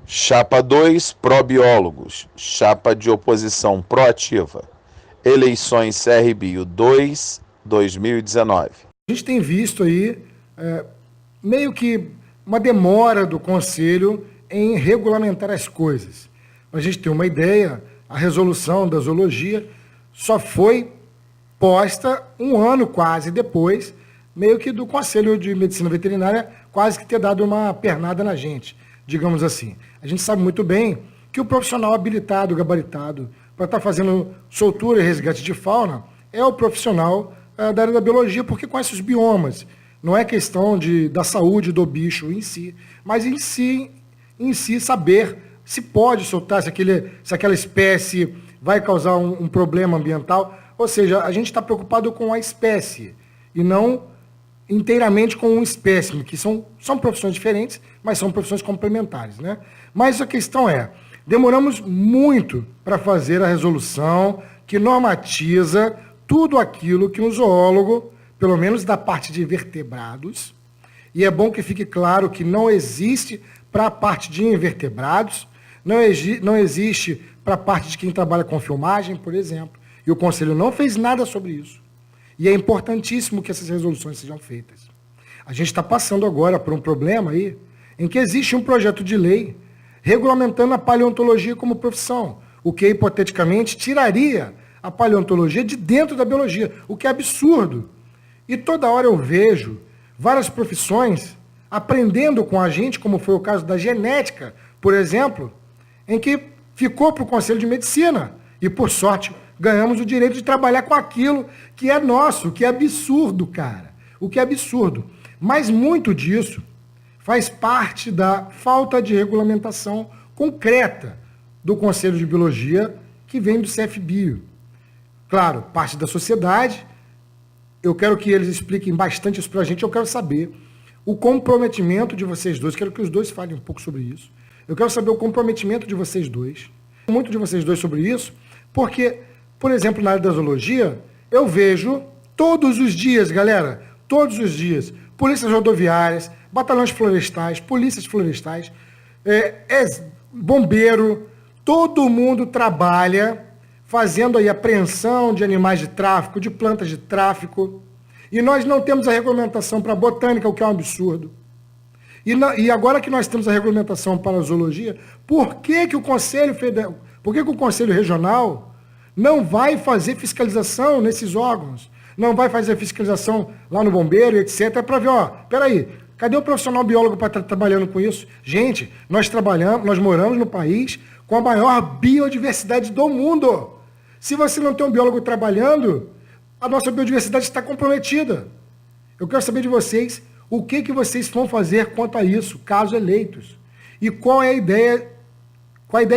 Chapa 2, probiólogos. Chapa de oposição proativa. Eleições CRBio 2, 2019. A gente tem visto aí meio que uma demora do Conselho em regulamentar as coisas. Para a gente ter uma ideia, a resolução da zoologia só foi posta um ano quase depois, meio que do Conselho de Medicina Veterinária quase que ter dado uma pernada na gente, digamos assim. A gente sabe muito bem que o profissional habilitado, gabaritado, para estar fazendo soltura e resgate de fauna, é o profissional da área da biologia, porque conhece os biomas. Não é questão da saúde do bicho em si, mas em si saber se pode soltar, se aquela espécie vai causar um problema ambiental. Ou seja, a gente está preocupado com a espécie e não inteiramente com um espécime, que são profissões diferentes, mas são profissões complementares, né? Mas a questão é, demoramos muito para fazer a resolução que normatiza tudo aquilo que um zoólogo, pelo menos da parte de vertebrados, e é bom que fique claro que não existe para a parte de invertebrados, não existe para a parte de quem trabalha com filmagem, por exemplo, e o Conselho não fez nada sobre isso. E é importantíssimo que essas resoluções sejam feitas. A gente está passando agora por um problema aí, em que existe um projeto de lei regulamentando a paleontologia como profissão, o que hipoteticamente tiraria a paleontologia de dentro da biologia, o que é absurdo. E toda hora eu vejo várias profissões aprendendo com a gente, como foi o caso da genética, por exemplo, em que ficou para o Conselho de Medicina. E, por sorte, ganhamos o direito de trabalhar com aquilo que é nosso, o que é absurdo, cara. O que é absurdo. Mas muito disso faz parte da falta de regulamentação concreta do Conselho de Biologia, que vem do CFBio. Claro, parte da sociedade. Eu quero que eles expliquem bastante isso para a gente. Eu quero saber o comprometimento de vocês dois. Quero que os dois falem um pouco sobre isso. Eu quero saber o comprometimento de vocês dois. Muito de vocês dois sobre isso, porque, por exemplo, na área da zoologia, eu vejo todos os dias, galera, todos os dias, polícias rodoviárias, batalhões florestais, polícias florestais, bombeiro, todo mundo trabalha fazendo aí apreensão de animais de tráfico, de plantas de tráfico, e nós não temos a regulamentação para a botânica, o que é um absurdo. E agora que nós temos a regulamentação para a zoologia, por que o Conselho Federal, por que o Conselho Regional não vai fazer fiscalização nesses órgãos? Não vai fazer fiscalização lá no bombeiro, etc., para ver, peraí, cadê o profissional biólogo para estar trabalhando com isso? Gente, nós moramos no país com a maior biodiversidade do mundo. Se você não tem um biólogo trabalhando, a nossa biodiversidade está comprometida. Eu quero saber de vocês o que vocês vão fazer quanto a isso, caso eleitos. E qual é a ideia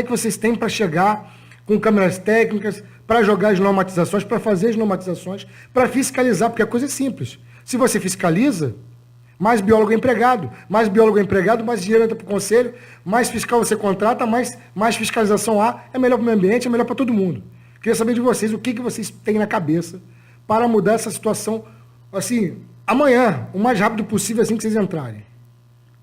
que vocês têm para chegar com câmeras técnicas, para jogar as normatizações, para fazer as normatizações, para fiscalizar, porque a coisa é simples. Se você fiscaliza, mais biólogo é empregado, mais dinheiro entra para o conselho, mais fiscal você contrata, mais fiscalização há, é melhor para o meio ambiente, é melhor para todo mundo. Queria saber de vocês o que vocês têm na cabeça para mudar essa situação, assim, amanhã, o mais rápido possível, assim que vocês entrarem.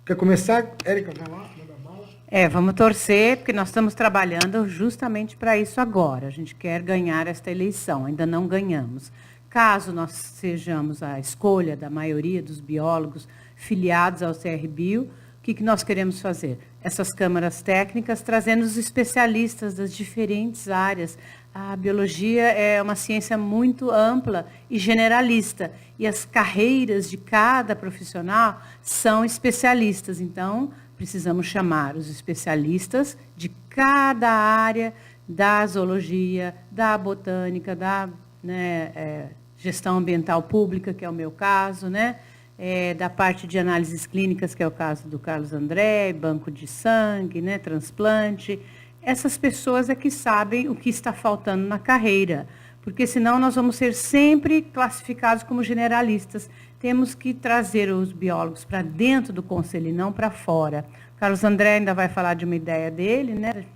Quer começar? Érica, vai lá, manda bala. Vamos torcer, porque nós estamos trabalhando justamente para isso agora. A gente quer ganhar esta eleição, ainda não ganhamos. Caso nós sejamos a escolha da maioria dos biólogos filiados ao CRBio, o que nós queremos fazer? Essas câmaras técnicas, trazendo os especialistas das diferentes áreas. A biologia é uma ciência muito ampla e generalista, e as carreiras de cada profissional são especialistas. Então, precisamos chamar os especialistas de cada área da zoologia, da botânica, da gestão ambiental pública, que é o meu caso, da parte de análises clínicas, que é o caso do Carlos André, banco de sangue, transplante. Essas pessoas é que sabem o que está faltando na carreira, porque senão nós vamos ser sempre classificados como generalistas. Temos que trazer os biólogos para dentro do conselho e não para fora. Carlos André ainda vai falar de uma ideia dele,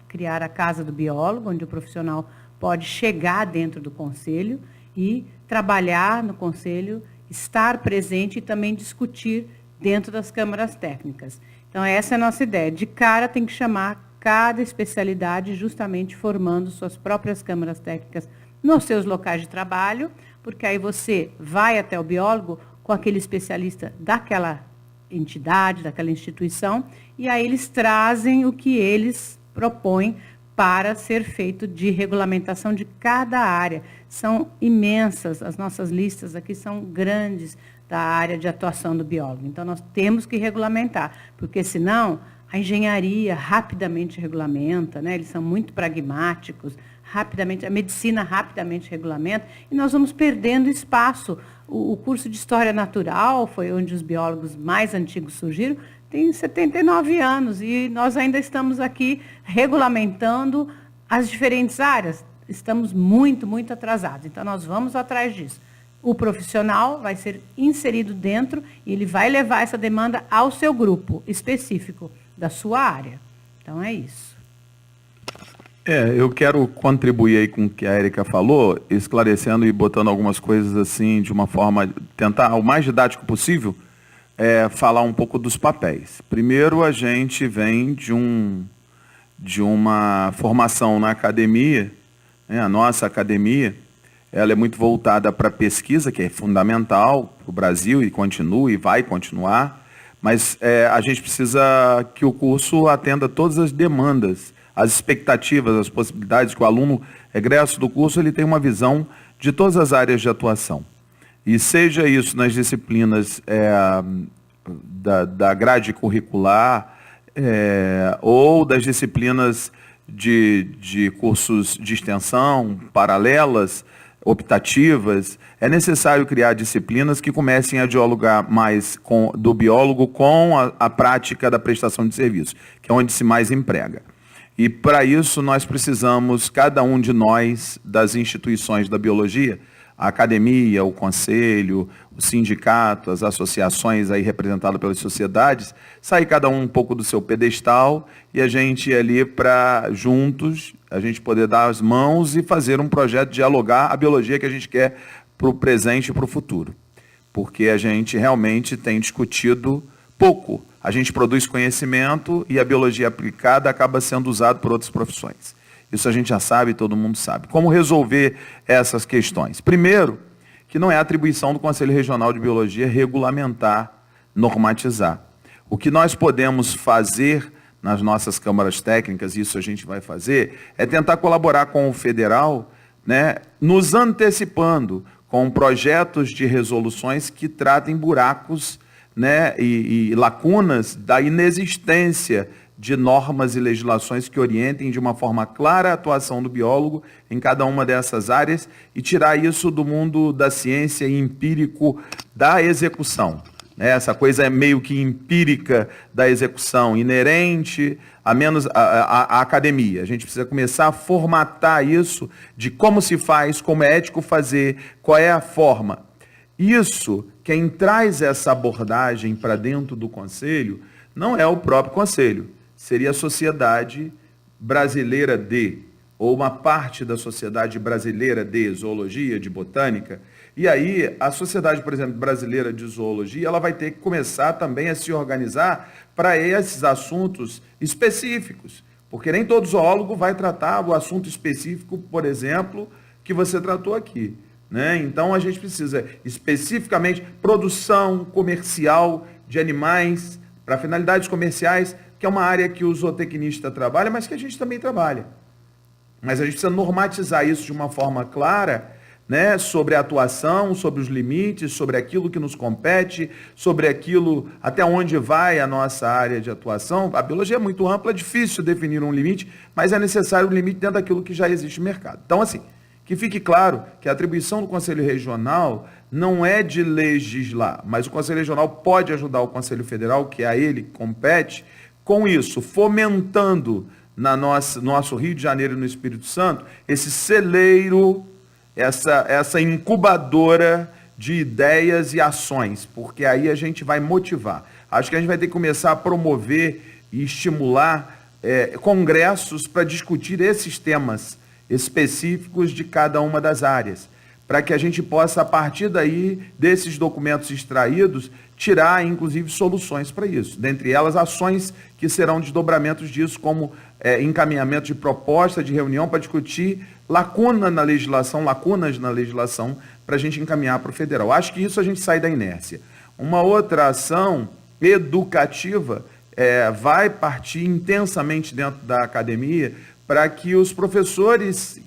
criar a Casa do Biólogo, onde o profissional pode chegar dentro do conselho e trabalhar no conselho, estar presente e também discutir dentro das câmaras técnicas. Então, essa é a nossa ideia. De cara, tem que chamar cada especialidade, justamente formando suas próprias câmaras técnicas nos seus locais de trabalho, porque aí você vai até o biólogo com aquele especialista daquela entidade, daquela instituição, e aí eles trazem o que eles propõem para ser feito de regulamentação de cada área. São imensas, as nossas listas aqui são grandes da área de atuação do biólogo. Então, nós temos que regulamentar, porque senão a engenharia rapidamente regulamenta, né? Eles são muito pragmáticos, rapidamente, a medicina rapidamente regulamenta, e nós vamos perdendo espaço. O curso de História Natural, foi onde os biólogos mais antigos surgiram, tem 79 anos, e nós ainda estamos aqui regulamentando as diferentes áreas. Estamos muito, muito atrasados. Então, nós vamos atrás disso. O profissional vai ser inserido dentro e ele vai levar essa demanda ao seu grupo específico da sua área. Então, é isso. Eu quero contribuir aí com o que a Érica falou, esclarecendo e botando algumas coisas assim, de uma forma, tentar o mais didático possível, falar um pouco dos papéis. Primeiro, a gente vem de uma formação na academia, né? A nossa academia, ela é muito voltada para a pesquisa, que é fundamental para o Brasil e continua e vai continuar, mas a gente precisa que o curso atenda todas as demandas, as expectativas, as possibilidades, que o aluno egresso do curso ele tem uma visão de todas as áreas de atuação. E seja isso nas disciplinas da grade curricular ou das disciplinas de cursos de extensão, paralelas, optativas, é necessário criar disciplinas que comecem a dialogar mais do biólogo com a prática da prestação de serviço, que é onde se mais emprega. E para isso nós precisamos, cada um de nós, das instituições da biologia, a academia, o conselho, o sindicato, as associações aí representadas pelas sociedades, sair cada um pouco do seu pedestal e a gente ir ali para, juntos, a gente poder dar as mãos e fazer um projeto de dialogar a biologia que a gente quer para o presente e para o futuro. Porque a gente realmente tem discutido pouco. A gente produz conhecimento e a biologia aplicada acaba sendo usada por outras profissões. Isso a gente já sabe, todo mundo sabe. Como resolver essas questões? Primeiro, que não é atribuição do Conselho Regional de Biologia regulamentar, normatizar. O que nós podemos fazer nas nossas câmaras técnicas, isso a gente vai fazer, é tentar colaborar com o federal, né, nos antecipando com projetos de resoluções que tratem buracos, né, e lacunas da inexistência de normas e legislações que orientem de uma forma clara a atuação do biólogo em cada uma dessas áreas e tirar isso do mundo da ciência e empírico da execução. Essa coisa é meio que empírica da execução, inerente à academia. A gente precisa começar a formatar isso de como se faz, como é ético fazer, qual é a forma. Isso, quem traz essa abordagem para dentro do conselho, não é o próprio conselho, seria a Sociedade Brasileira ou uma parte da Sociedade Brasileira de Zoologia, de Botânica. E aí, a Sociedade, por exemplo, Brasileira de Zoologia, ela vai ter que começar também a se organizar para esses assuntos específicos, porque nem todo zoólogo vai tratar o assunto específico, por exemplo, que você tratou aqui. Né? Então, a gente precisa especificamente produção comercial de animais para finalidades comerciais, que é uma área que o zootecnista trabalha, mas que a gente também trabalha. Mas a gente precisa normatizar isso de uma forma clara, né, sobre a atuação, sobre os limites, sobre aquilo que nos compete, sobre aquilo até onde vai a nossa área de atuação. A biologia é muito ampla, é difícil definir um limite, mas é necessário um limite dentro daquilo que já existe no mercado. Então, assim, que fique claro que a atribuição do Conselho Regional não é de legislar, mas o Conselho Regional pode ajudar o Conselho Federal, que a ele compete, com isso, fomentando nosso Rio de Janeiro e no Espírito Santo, esse celeiro, essa incubadora de ideias e ações, porque aí a gente vai motivar. Acho que a gente vai ter que começar a promover e estimular congressos para discutir esses temas específicos de cada uma das áreas, para que a gente possa, a partir daí, desses documentos extraídos, tirar, inclusive, soluções para isso. Dentre elas, ações que serão desdobramentos disso, como encaminhamento de proposta de reunião para discutir lacunas na legislação, para a gente encaminhar para o federal. Acho que isso a gente sai da inércia. Uma outra ação educativa vai partir intensamente dentro da academia para que os professores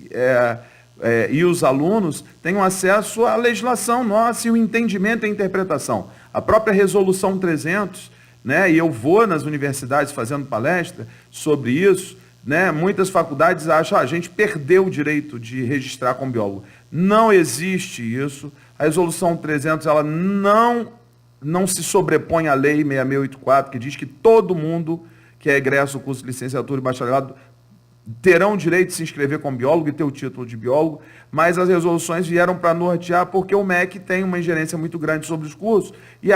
e os alunos tenham acesso à legislação nossa e o entendimento e a interpretação. A própria Resolução 300, né, e eu vou nas universidades fazendo palestra sobre isso, né, muitas faculdades acham que a gente perdeu o direito de registrar como biólogo. Não existe isso. A Resolução 300 ela não se sobrepõe à Lei 6684, que diz que todo mundo que é egresso do curso de licenciatura e bacharelado terão o direito de se inscrever como biólogo e ter o título de biólogo, mas as resoluções vieram para nortear porque o MEC tem uma ingerência muito grande sobre os cursos e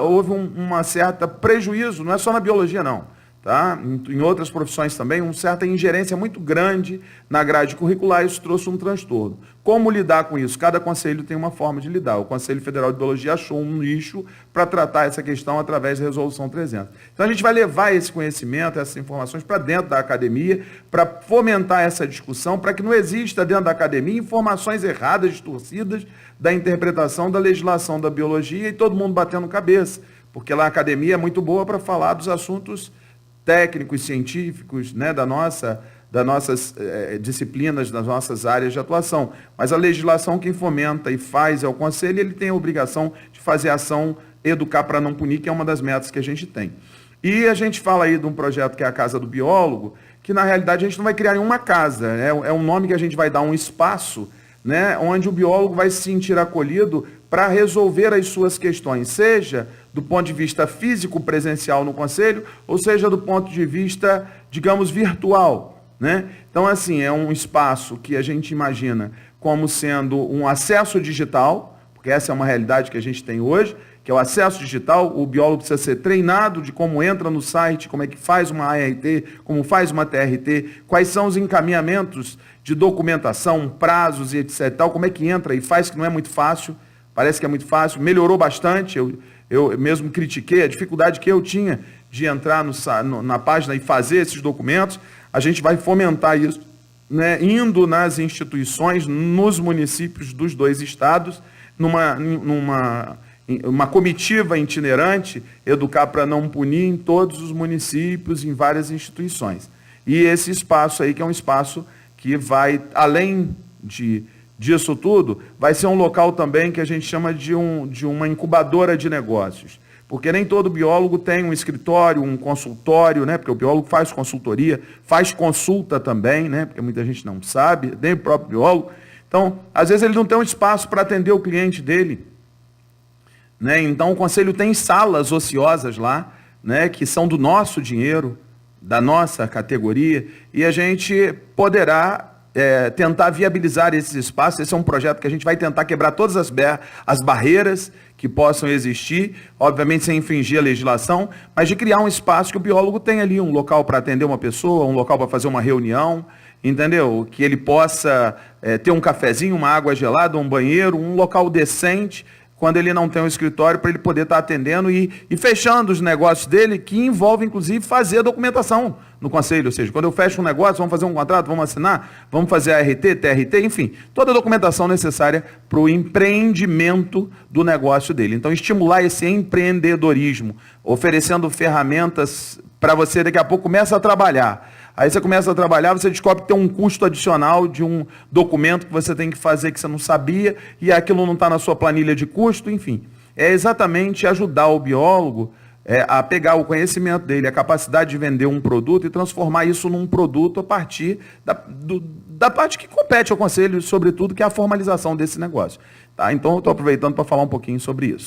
houve uma certa prejuízo, não é só na biologia não, tá? Em outras profissões também, uma certa ingerência muito grande na grade curricular, isso trouxe um transtorno. Como lidar com isso? Cada conselho tem uma forma de lidar. O Conselho Federal de Biologia achou um nicho para tratar essa questão através da Resolução 300. Então a gente vai levar esse conhecimento, essas informações para dentro da academia, para fomentar essa discussão, para que não exista dentro da academia informações erradas, distorcidas da interpretação da legislação da biologia e todo mundo batendo cabeça, porque lá a academia é muito boa para falar dos assuntos técnicos, científicos, né, das nossas disciplinas, das nossas áreas de atuação. Mas a legislação quem fomenta e faz é o Conselho, ele tem a obrigação de fazer ação, educar para não punir, que é uma das metas que a gente tem. E a gente fala aí de um projeto que é a Casa do Biólogo, que na realidade a gente não vai criar nenhuma casa, é um nome que a gente vai dar um espaço, né, onde o biólogo vai se sentir acolhido para resolver as suas questões, seja do ponto de vista físico presencial no Conselho, ou seja do ponto de vista, digamos, virtual, né? Então, assim, é um espaço que a gente imagina como sendo um acesso digital, porque essa é uma realidade que a gente tem hoje, que é o acesso digital. O biólogo precisa ser treinado de como entra no site, como é que faz uma ART, como faz uma TRT, quais são os encaminhamentos de documentação, prazos e etc. Como é que entra e faz, que não é muito fácil, parece que é muito fácil, melhorou bastante, eu mesmo critiquei a dificuldade que eu tinha de entrar na página e fazer esses documentos. A gente vai fomentar isso, né, indo nas instituições, nos municípios dos 2 estados, numa comitiva itinerante, educar para não punir em todos os municípios, em várias instituições. E esse espaço aí, que é um espaço que vai, além disso tudo, vai ser um local também que a gente chama de uma incubadora de negócios. Porque nem todo biólogo tem um escritório, um consultório, né? Porque o biólogo faz consultoria, faz consulta também, né? Porque muita gente não sabe, nem o próprio biólogo. Então, às vezes ele não tem um espaço para atender o cliente dele, né? Então, o Conselho tem salas ociosas lá, né? Que são do nosso dinheiro, da nossa categoria, e a gente poderá tentar viabilizar esses espaços. Esse é um projeto que a gente vai tentar quebrar todas as barreiras que possam existir, obviamente sem infringir a legislação, mas de criar um espaço que o biólogo tenha ali, um local para atender uma pessoa, um local para fazer uma reunião, entendeu? Que ele possa ter um cafezinho, uma água gelada, um banheiro, um local decente, quando ele não tem um escritório, para ele poder estar atendendo e fechando os negócios dele, que envolve, inclusive, fazer a documentação no Conselho. Ou seja, quando eu fecho um negócio, vamos fazer um contrato, vamos assinar, vamos fazer ART, TRT, enfim, toda a documentação necessária para o empreendimento do negócio dele. Então, estimular esse empreendedorismo, oferecendo ferramentas para você, daqui a pouco, começa a trabalhar. Aí você começa a trabalhar, você descobre que tem um custo adicional de um documento que você tem que fazer que você não sabia, e aquilo não está na sua planilha de custo, enfim. É exatamente ajudar o biólogo a pegar o conhecimento dele, a capacidade de vender um produto e transformar isso num produto a partir da parte que compete ao Conselho, sobretudo, que é a formalização desse negócio. Tá? Então, eu estou aproveitando para falar um pouquinho sobre isso.